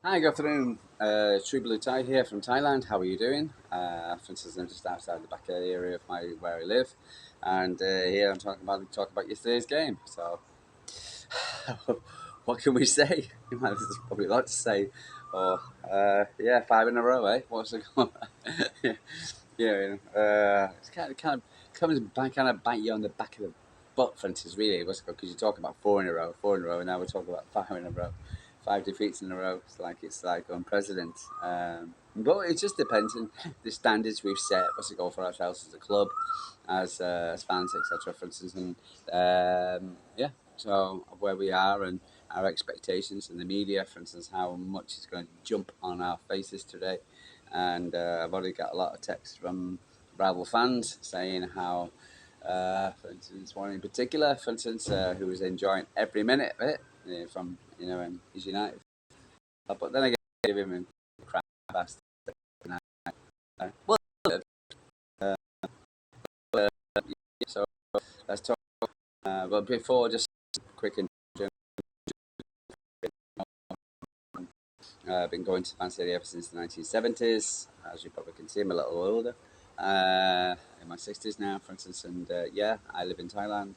Hi, good afternoon. True Blue Tie here from Thailand. How are you doing? For instance, I'm just outside the back area of where I live, and here I'm talking about yesterday's game. So, what can we say? There's probably a lot to say. Or yeah, five in a row, eh? What's it called? It's kind of bite you on the back of the butt, for instance. Really, what's it called? Because you talk about four in a row, and now we're talking about five in a row, five defeats in a row. It's like unprecedented. But it just depends on the standards we've set. What's it called for ourselves as a club, as fans, etc. For instance, and yeah, so where we are and our expectations in the media, for instance, how much is going to jump on our faces today. And I've already got a lot of texts from rival fans saying how, for instance, one in particular, for instance, who was enjoying every minute of it from his United. But then again, I give him a crap bastard. Well, uh, uh, so let's talk. But before, just quick introduction. I've been going to Man City ever since the 1970s. As you probably can see, I'm a little older. In my 60s now, for instance, and yeah, I live in Thailand,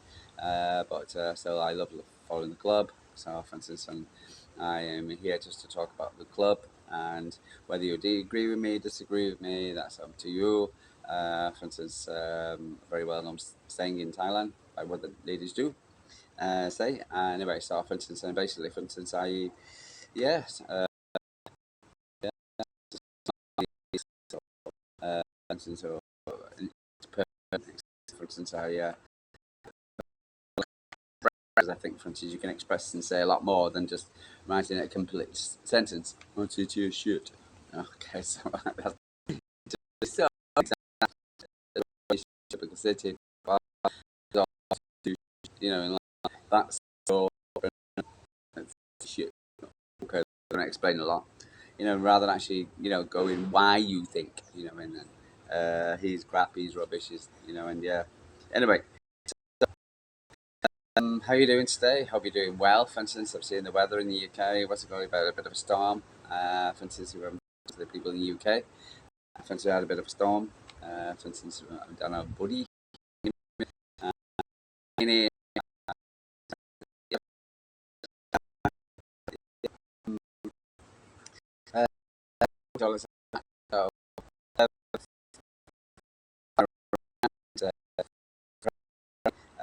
but still I love following the club. So, for instance, and I am here just to talk about the club, and whether you agree with me, disagree with me, that's up to you. For instance, very well known saying in Thailand by what the ladies do say. Anyway, so for instance, and basically, for instance, yes, yeah, for instance, for instance, I think, for instance, you can express and say a lot more than just writing a complete sentence. Want to your shit. Okay, so that's so typical city. And that's so shit. Okay, going to explain a lot. Rather than actually, going why you think, and he's crap, he's rubbish, and yeah. Anyway, how are you doing today? Hope you're doing well. For instance, I've seen the weather in the UK. What's it going about? A bit of a storm. For instance, to the people in the UK. For instance, we had a bit of a storm. For instance, I don't know, Buddy. Uh, any, uh, dollars,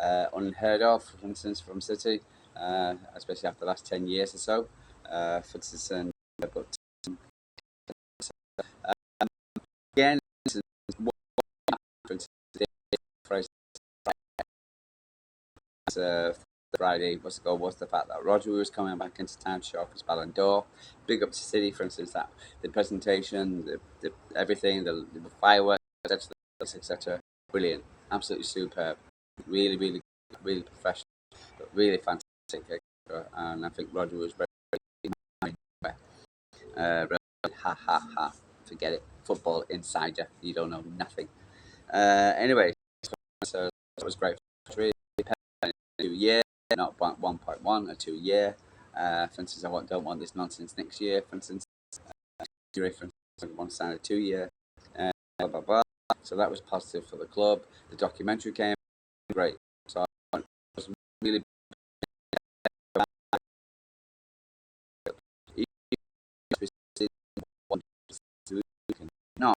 uh, unheard of, for instance, from City, especially after the last 10 years or so. For instance, but again, what happened uh, Friday was the fact that Roger was coming back into town to show off his Ballon d'Or. Big up to City, for instance, that the presentation, the everything, the fireworks, etc. Brilliant, absolutely superb, really, really, really professional, but really fantastic. And I think Roger was very, ha ha ha. Forget it. Football insider. You don't know nothing. Anyway, so that was great. 2 year, not 1.1, a 2 year. For instance, don't want this nonsense next year. For instance, for instance, I want to sign a 2 year. Blah blah blah. So that was positive for the club. The documentary came great. So I was really no.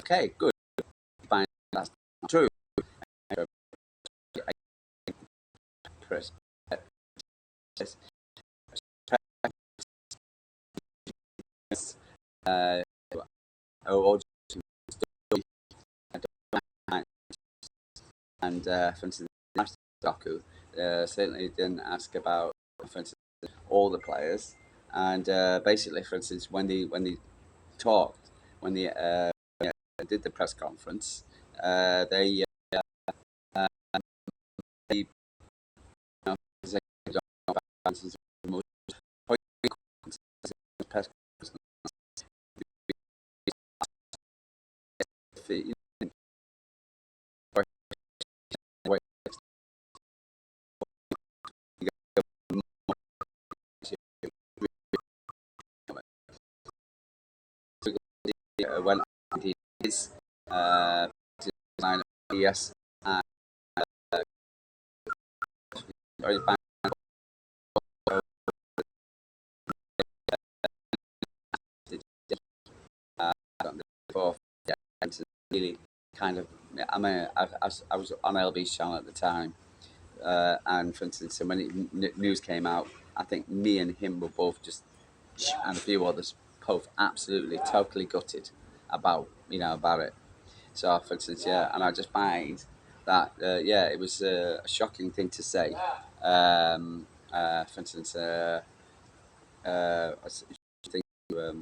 Okay, good. Fine. That's true. Chris. Uh, oh, and for instance, Doku certainly didn't ask about, for instance, all the players. And basically, for instance, when they talked, when they did the press conference, uh, they you know, press when he is uh, line up, yes, and uh, before, yeah, it's really kind of. I was on LB's channel at the time, and for instance, so when news came out, I think me and him were both just, and a few others, both absolutely totally gutted about about it. So for instance, yeah, and I just find that yeah, it was a shocking thing to say. For instance, I think um,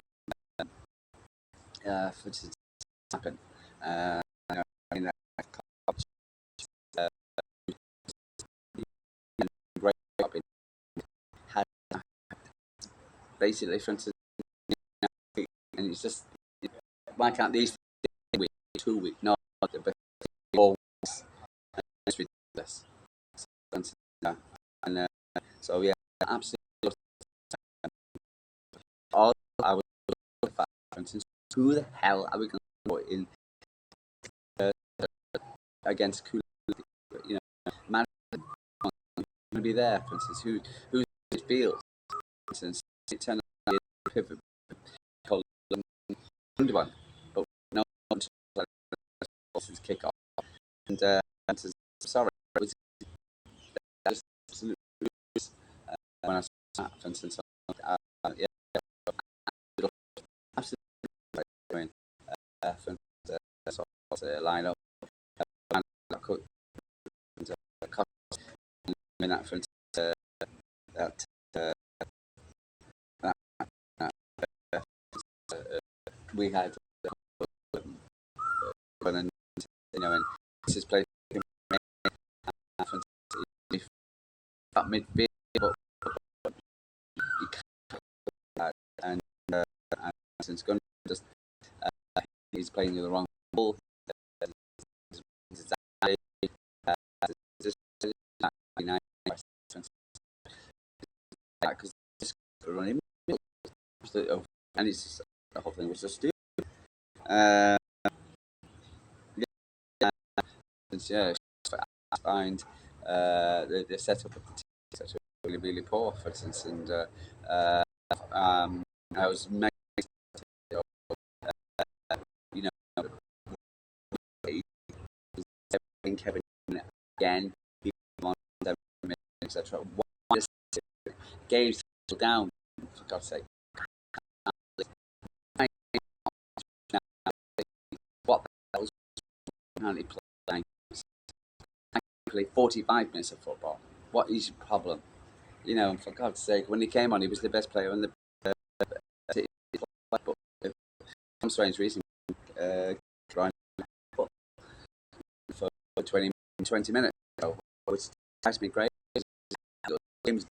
for instance, happen. You know, in that uh, great job in had basically, for instance, and it's just why can't these week, 2 week, not the best, all it's ridiculous. And so yeah, absolutely. All I was, for instance, who the hell are we going to put in uh, against Cool? You know, man, going to be there. For instance, who's field? For instance, it turned out to be a pivot called one, but no one since kick off. And sorry, it was just absolutely when I saw that, for instance, yeah, absolutely. I mean, for instance, sort of line up, and I could, in that, for instance, that, that, uh, we had and and this is played that midfield, but you can't, and since Gunn just he's playing the wrong ball. Because running, and it's just, the whole thing was just stupid. Uh, yeah, yeah, I find the setup of the team is actually really, really poor, for instance, and uh, I was making, you know, Kevin again, etc. Games down, for God's sake. What the hell's apparently play 45 minutes of football? What is your problem? For God's sake, when he came on, he was the best player in the city. But for some strange reason, trying for 20 minutes, which drives me crazy. Games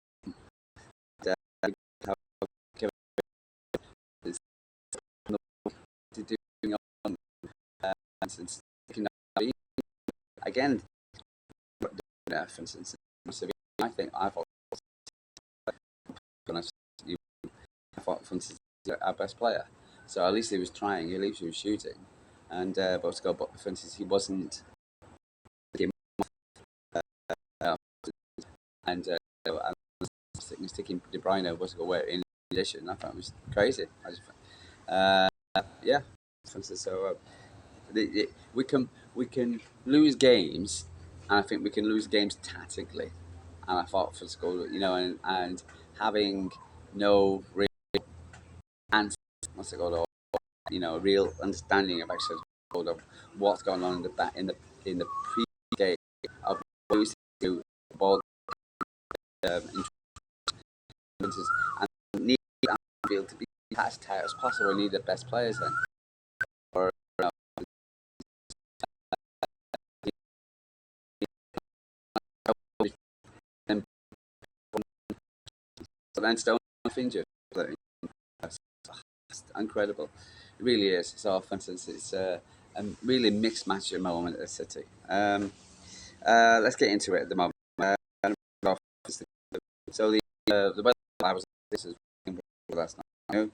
to do and since again, for instance, I think I thought, for instance, our best player. So at least he was trying. At least he was shooting, and but for instance, he wasn't. And sticking De Bruyne was away in addition. I thought it was crazy. Yeah. For instance, so we can lose games, and I think we can lose games tactically. And I thought for school, and having no real answer, what's it called, or real understanding of actually of what's going on in the back in the pre-game of what we used to do ball and need Anfield to be as tight as possible. We need the best players then, or then Stone injured. It's incredible. It really is. So, for instance, it's a really mixed match at the moment at the City. Let's get into it at the moment. So the weather I was this is last night.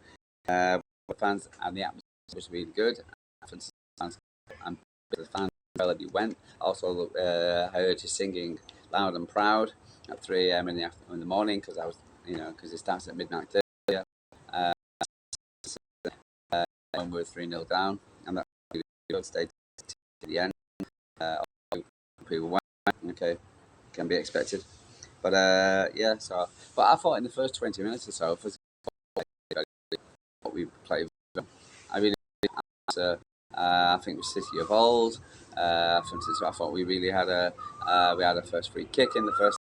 Fans and the atmosphere was really good. I'm a fan of you went. Also, I heard you singing loud and proud at 3 a.m. in the morning because I was, because it starts at midnight. Uh, when we were 3-0 down, and that was good. Stayed to the end. Uh, People went. Okay, can be expected. But yeah, so but I thought in the first 20 minutes or so, for what we played, I really I think it was City of old. For instance, I thought we really had a first free kick in the first.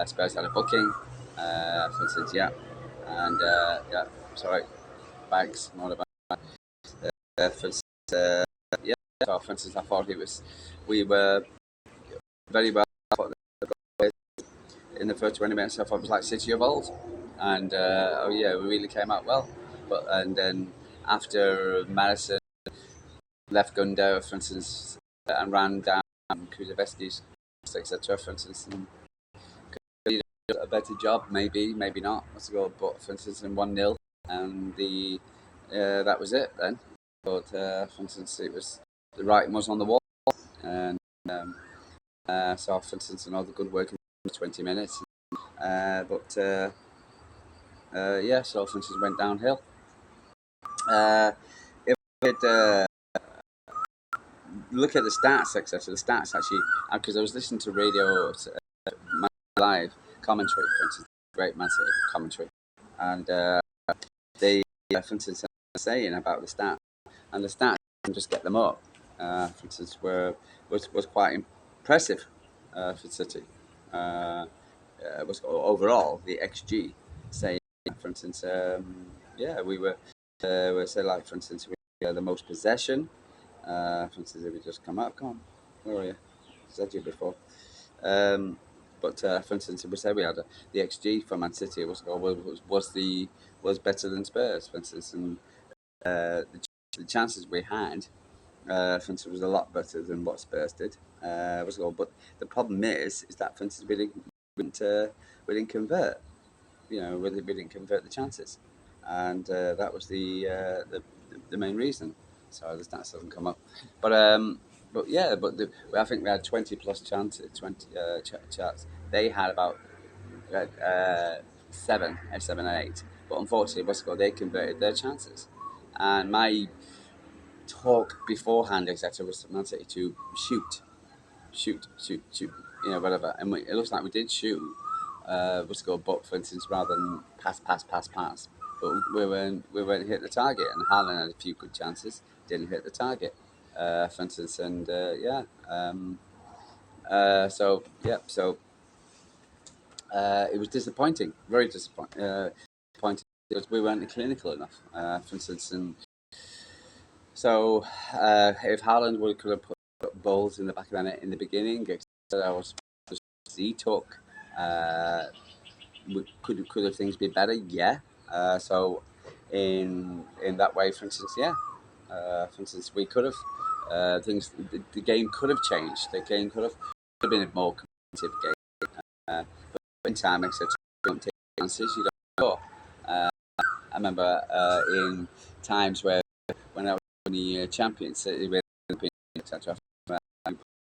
Spurs had a booking. For instance, yeah, and yeah, sorry, bags, more about for instance, yeah. So for instance, I thought we were very well. I thought in the first 20 minutes, I thought it was like City of old, and oh yeah, we really came out well. But and then after Madison left Gundo, for instance, and ran down Kuzeveski's, etc. For instance, and could have done a better job, maybe not. Let's go, but for instance, in 1-0, and that was it then. But for instance, it was the writing was on the wall, and so for instance, another good work in 20 minutes. But yeah, so for instance, went downhill. If it look at the stats, etc. The stats actually, because I was listening to radio live commentary, for instance, great Man City commentary, and they, for instance, saying about the stats, and the stats, just get them up. For instance, was quite impressive for City. Was overall the XG saying, for instance, yeah, we say like, for instance, we had the most possession. For instance, if we just come on, where are you? I said you before. But for instance, we said we had the XG for Man City was better than Spurs, for instance, and the chances we had, for instance, was a lot better than what Spurs did. But the problem is that, for instance, we didn't convert. We didn't convert the chances, and that was the main reason. So the stats doesn't come up, but yeah, I think we had 20 plus chances, 20 chats. They had about seven and eight, but unfortunately, they converted their chances, and my talk beforehand, etc., was Man City to shoot, whatever. And it looks like we did shoot, but for instance, rather than pass. But we weren't hit the target, and Haaland had a few good chances, didn't hit the target, for instance, and yeah. It was disappointing, very disappointing, because we weren't clinical enough, for instance, and so if Haaland could have put balls in the back of the net in the beginning, I was he took. Uh, could have things be better? Yeah. So in that way, for instance, yeah. For instance, we could have the game could have changed. The game could have been a more competitive game. But in time, etc. You don't take chances. You don't score. I remember in times when I was in the champions, etc.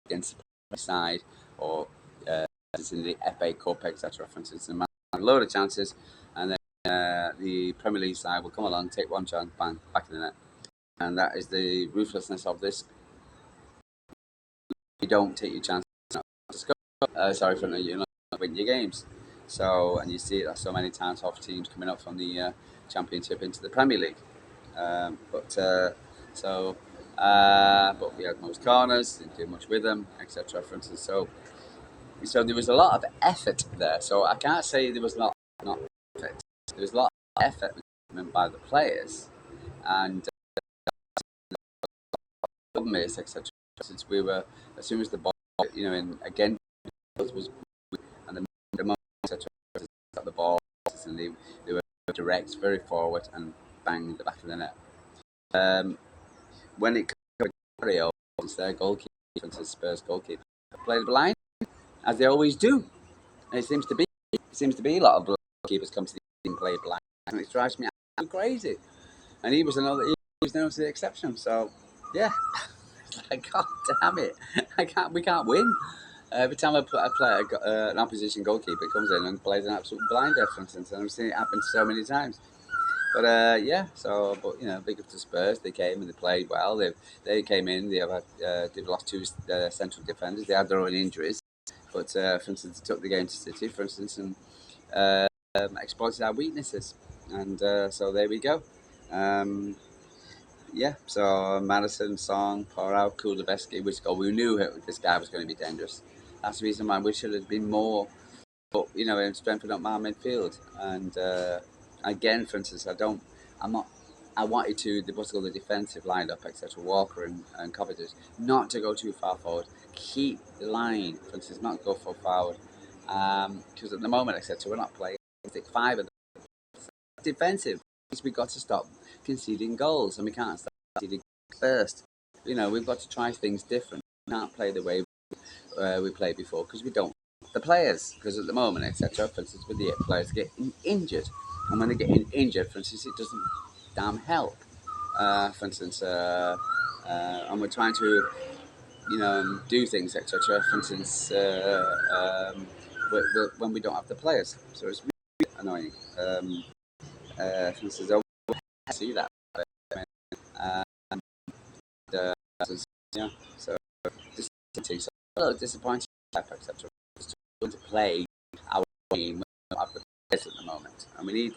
Against the side or in the FA Cup, etc. For instance, and a load of chances, and then the Premier League side will come along, take one chance, bang, back in the net, and that is the ruthlessness of this. You don't take your chances to score. Sorry for you not win your games. So, and you see that so many times of teams coming up from the Championship into the Premier League. But we had most corners, didn't do much with them, etc. For instance, so there was a lot of effort there. So I can't say there was not effort. There was a lot of effort by the players, and etc. Since we were, as soon as the ball, and again, was and the moment, etc. Got the ball, and they were direct, very forward, and bang the back of the net. When it comes to Mario, their goalkeeper, Spurs goalkeeper, played blind as they always do. And it seems to be a lot of goalkeepers come to the team and play blind, and it drives me absolutely crazy. and he was no the exception. So yeah, like God damn it, we can't win. Every time I play an opposition goalkeeper comes in and plays an absolute blinder, for instance, and I've seen it happen so many times. But but big up to Spurs. They came and they played well. They came in. They've lost two central defenders. They had their own injuries, but for instance, they took the game to City, for instance, and exploited our weaknesses. And so there we go. Um, yeah, so Madison, Song, Porau, Kuleveski, which goal we knew this guy was going to be dangerous. That's the reason why we should have been more, but strengthened up my midfield. And again, for instance, I'm not. I wanted the what's called the defensive lineup, etc. Walker and Coventry, not to go too far forward. Keep the line, for instance, not go full forward. Because at the moment, etc., we're not playing. Stick five of them. Defensive. We've got to stop conceding goals, and we can't start conceding first. We've got to try things different. We can't play the way we played before because we don't. The players, because at the moment, etc., for instance, with the players getting injured, and when they're getting injured, for instance, it doesn't damn help. For instance, and we're trying to, do things, etc. For instance, when we don't have the players, so it's really annoying. For instance, I see that. And uh, yeah, so just so a little disappointing, etc. To play our game at the players at the moment, and we need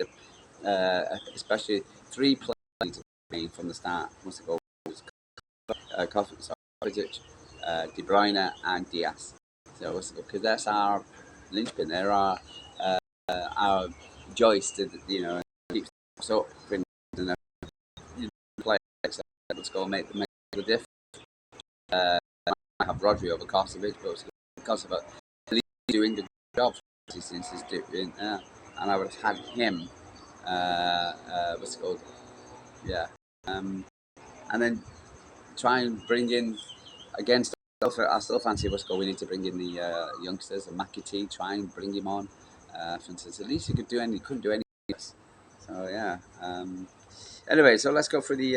especially three players from the start. Must have go Kovacic, De Bruyne, and Diaz. So because that's our linchpin, they're our joist, keeps us up and play. Let's go make the difference. I have Rodri over Kosovic, but Kosovic doing the job since he's doing, and I would have had him. What's it called? Yeah, and then try and bring in against. I still fancy what's called. We need to bring in the youngsters, and McAtee. Try and bring him on. For instance, at least he could do any. He couldn't do any. So yeah. Anyway, so let's go for the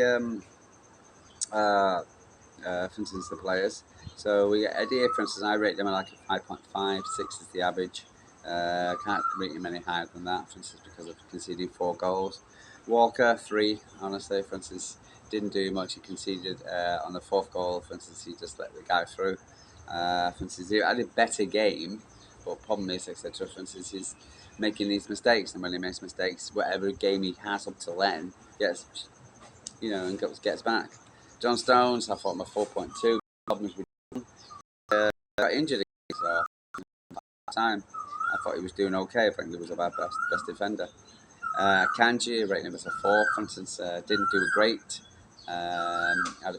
for instance, the players. So we get Eddie, for instance, I rate them at like a 5.5, 6 is the average. Can't rate him any higher than that, for instance, because of conceding 4 goals. Walker, 3, honestly, for instance, didn't do much. He conceded on the 4th goal, for instance, he just let the guy through. For instance, he had a better game, but problem is, etc., for instance, he's making these mistakes, and when he makes mistakes, whatever game he has up till then, gets, and gets back. John Stones, I thought him a 4.2. Problems with got injured again, so time I thought he was doing okay. I think he was about best defender. Kanji, rating him as a 4, for instance, didn't do great. Had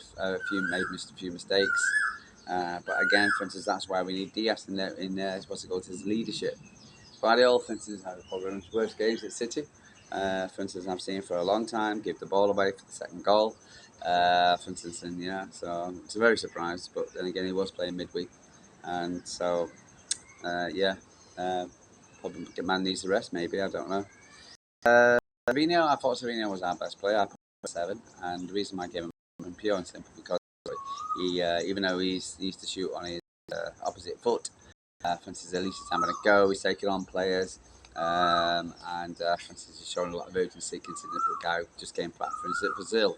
missed a few mistakes. But again, for instance, that's why we need Diaz in what's it called, his leadership. Guardiola, for instance, had probably one of his worst games at City. For instance, I've seen for a long time, give the ball away for the second goal. For instance, and so it's a very surprised. But then again, he was playing midweek, and so probably the man needs the rest. Maybe, I don't know. Savinho, I thought Savinho was our best player. I put him at 7, and the reason I gave him pure and simple because he, even though he used to shoot on his opposite foot, for instance, at least he's having a go. He's taking on players, and for instance, he's showing a lot of urgency considering the guy who just came back from Brazil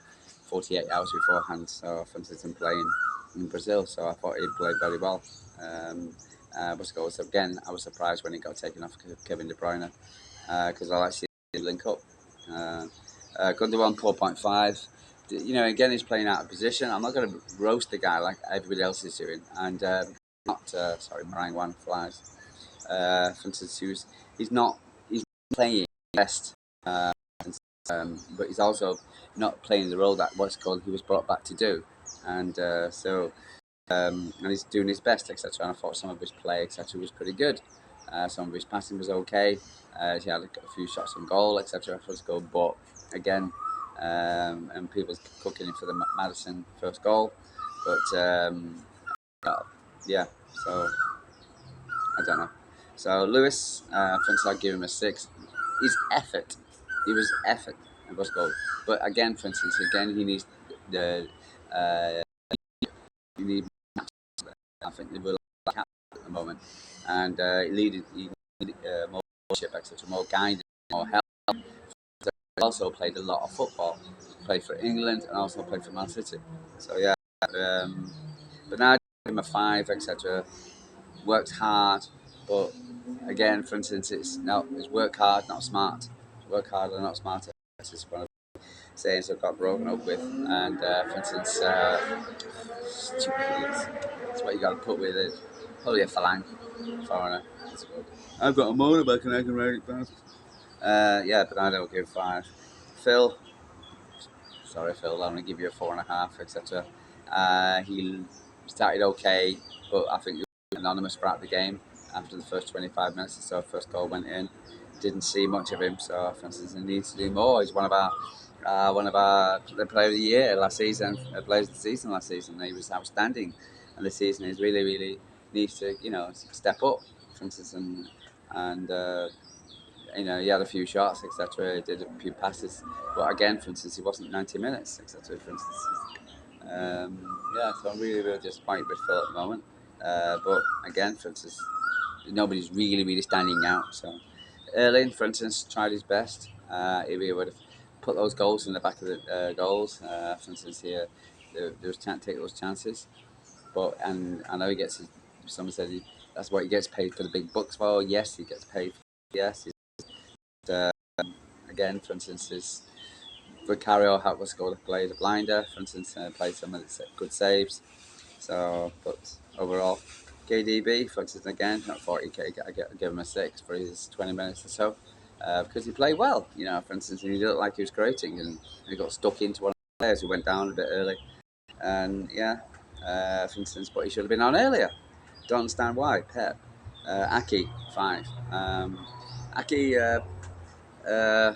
48 hours beforehand. So, for instance, I'm playing in Brazil, so I thought he played very well. So again, I was surprised when he got taken off Kevin De Bruyne because I like seeing him link up. Gundogan 4.5. Again, he's playing out of position. I'm not going to roast the guy like everybody else is doing, and meringue one flies. For instance, he's not playing best, but he's also not playing the role that he was brought back to do, and and he's doing his best, etc. And I thought some of his play, etc., was pretty good. Some of his passing was okay. He had a few shots on goal, etc. First goal, but again, and people's cooking him for the Madison first goal, but yeah. So I don't know. So Lewis, I think I'd give him a 6. His effort, he was effort. what's it called? But again, for instance, again he needs the uh, he need. I think they will like at the moment, and he needed more leadership, etc., more guidance, more help. He also played a lot of football, played for England, and also played for Man City. So yeah, um, but now I give him a five, etc. Worked hard, but again, for instance, it's work hard, not smart. Work hard and not smarter. This is one of the sayings I've got broken up with. And for instance, stupid idiots. That's what you got to put with it. Probably a Falang foreigner. That's good. I've got a motorbike and I can ride it fast. Yeah, but I don't give five. Phil, sorry, Phil, I'm going to give you a 4.5, etc. He started okay, but I think he was anonymous throughout the game after the first 25 minutes or so. First goal went in. Didn't see much of him, so for instance, he needs to do more. He's one of our the player of the year last season, players of the season last season. He was outstanding, and this season he's really needs to step up, for instance, and he had a few shots, etc. He did a few passes, but again, for instance, he wasn't 90 minutes, etc. For instance, yeah, so I'm really disappointed with Phil at the moment. But again, for instance, nobody's really standing out. So Erling, for instance, tried his best. If he would have put those goals in the back of the goals, for instance, here there was can't take those chances. But and I know he gets. Someone said that's what he gets paid for the big bucks for. Yes, he gets paid. Yes, uh, again, for instance, is Vicario had was scored played a blinder. For instance, played some of the good saves. So, but overall, KDB, for instance, again, not 40k. I give him a 6 for his 20 minutes or so because he played well. For instance, and he looked like he was creating, and he got stuck into one of the players who went down a bit early. And yeah, for instance, but he should have been on earlier. Don't understand why. Pep, Aki 5. Aki. Uh,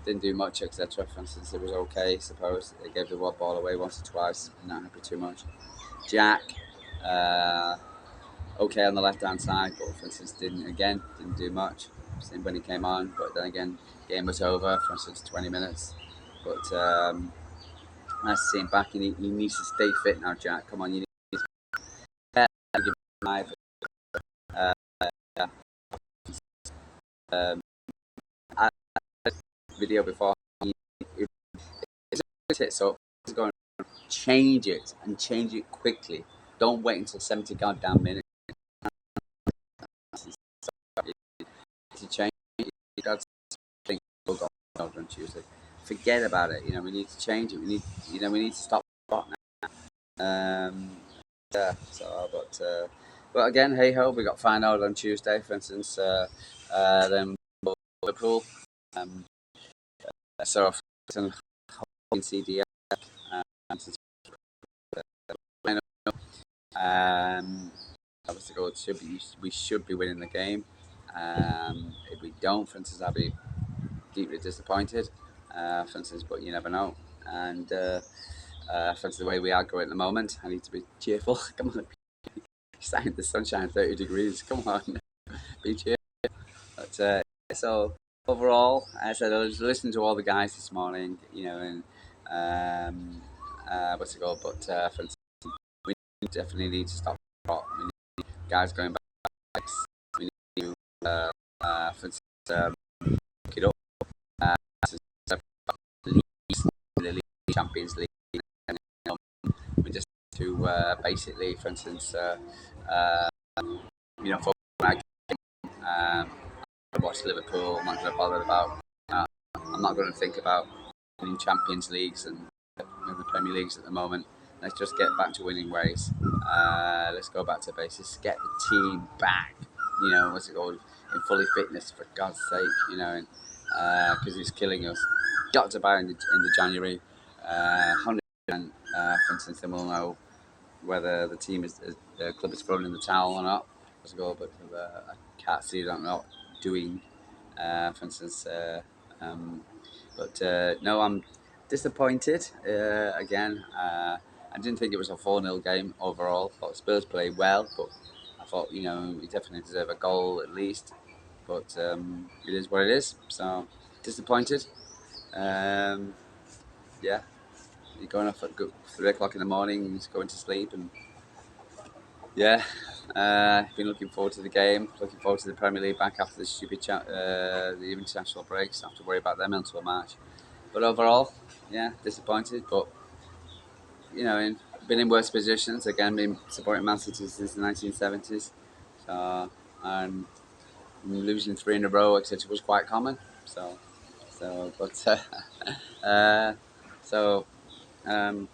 didn't do much, etc. For instance, it was okay, I suppose. They gave the ball away once or twice, not happy too much. Jack, uh, okay on the left hand side, but for instance, didn't do much. Same when he came on, but then again, game was over. For instance, 20 minutes. But nice to see him back, and he needs to stay fit now. Jack, come on, you need to give him five. Uh, yeah. I had a video before. So he's going to change it and change it quickly. Don't wait until 70 goddamn minutes to change it. That's the thing we'll go on Tuesday. Forget about it. We need to change it. We need to stop now. Yeah. So, but again, hey ho, we got final on Tuesday. For instance, then Liverpool. So, in CDF. Obviously, we should be winning the game. If we don't, for instance, I'll be deeply disappointed. For instance, but you never know. And for instance, the way we are going at the moment, I need to be cheerful. Come on, the sunshine, 30 degrees. Come on, be cheerful. But so overall, as I said, I was listening to all the guys this morning. And what's it called? But for instance, we definitely need to stop. We need guys going back. We need to, for instance, pick it up. The league, Champions League. And, we just to basically, for instance, for watch Liverpool. I'm not going to bother about. I'm not going to think about winning Champions Leagues and the Premier Leagues at the moment. Let's just get back to winning ways. Let's go back to basics. Get the team back. What's it called? In fully fitness, for God's sake. Because it's killing us. Got to buy in the January. 100%. For instance, then we'll know whether the club is throwing in the towel or not. What's it called? But I can't see them not doing. For instance, no, I'm disappointed again. I didn't think it was a 4-0 game overall. I thought Spurs played well, but I thought we definitely deserve a goal at least. But it is what it is. So disappointed. Um, yeah, you're going off at 3 o'clock in the morning and just going to sleep, and yeah, been looking forward to the game. Looking forward to the Premier League back after the the international breaks. Don't have to worry about them until March. But overall, yeah, disappointed. But been in worse positions. Again, been supporting Man City since the 1970s. So, and losing three in a row, etc., was quite common. So, uh, so um,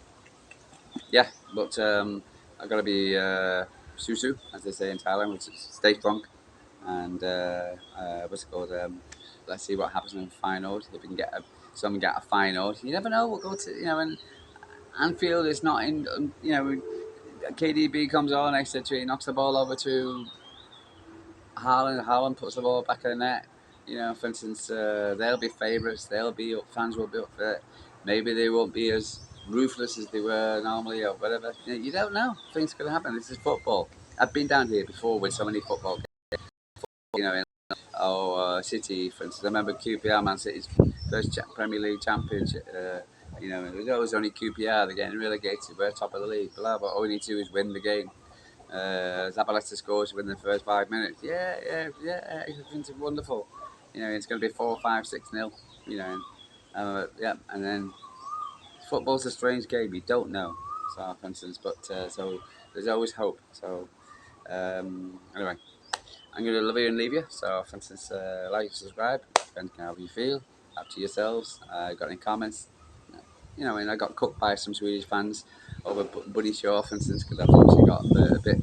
yeah, but I've got to be susu, as they say in Thailand, which is stay strong. And what's it called? Let's see what happens in the final. If we can get someone get a final, you never know. We'll go to and Anfield is not in. KDB comes on, etc. He knocks the ball over to Haaland. Haaland puts the ball back in the net. For instance, they'll be favourites. Fans will be up for it. Maybe they won't be as ruthless as they were normally, or whatever. You don't know. Things can happen. This is football. I've been down here before with so many football games. In City, for instance. I remember QPR, Man City's first Premier League championship. It was always only QPR. They're getting relegated. We're top of the league. Blah, but all we need to do is win the game. Zabaleta scores within the first 5 minutes. Yeah. Everything's wonderful. It's going to be 4-5-6-0. Yeah, and then football's a strange game. You don't know. So, for instance, so there's always hope. So, anyway, I'm going to love you and leave you. So, for instance, like, subscribe, depending on how you feel. Up to yourselves. Got any comments? I got cooked by some Swedish fans over Buddy Shaw, for instance, because I thought she got a bit.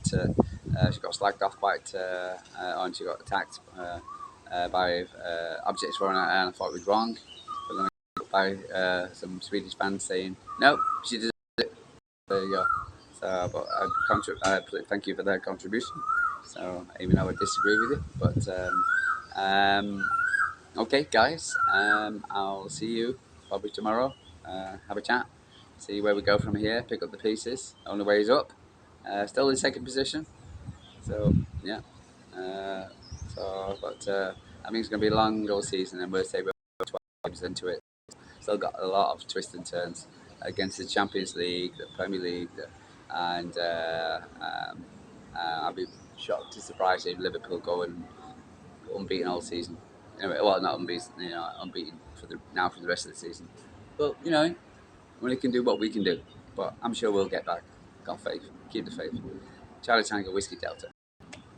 She got slagged off quite, and she got attacked by objects thrown at her, and I thought it was wrong. But then I got cooked by some Swedish fans saying, "No, she did it." There you go. So, but thank you for that contribution. So, even though I disagree with you, but okay, guys, I'll see you probably tomorrow. Have a chat, see where we go from here. Pick up the pieces. Only way is up. Still in second position. So yeah. Uh, but I think it's going to be a long all season, and we'll say we're 12 games into it. Still got a lot of twists and turns against the Champions League, the Premier League, and I'll be shocked to surprise if Liverpool go unbeaten all season. Anyway, well, not unbeaten, unbeaten for the rest of the season. But we can do what we can do. But I'm sure we'll get back. Got faith. Keep the faith. Charlie Tango Whiskey Delta.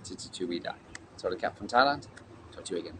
2 we die. So the cap from Thailand. Talk to you again.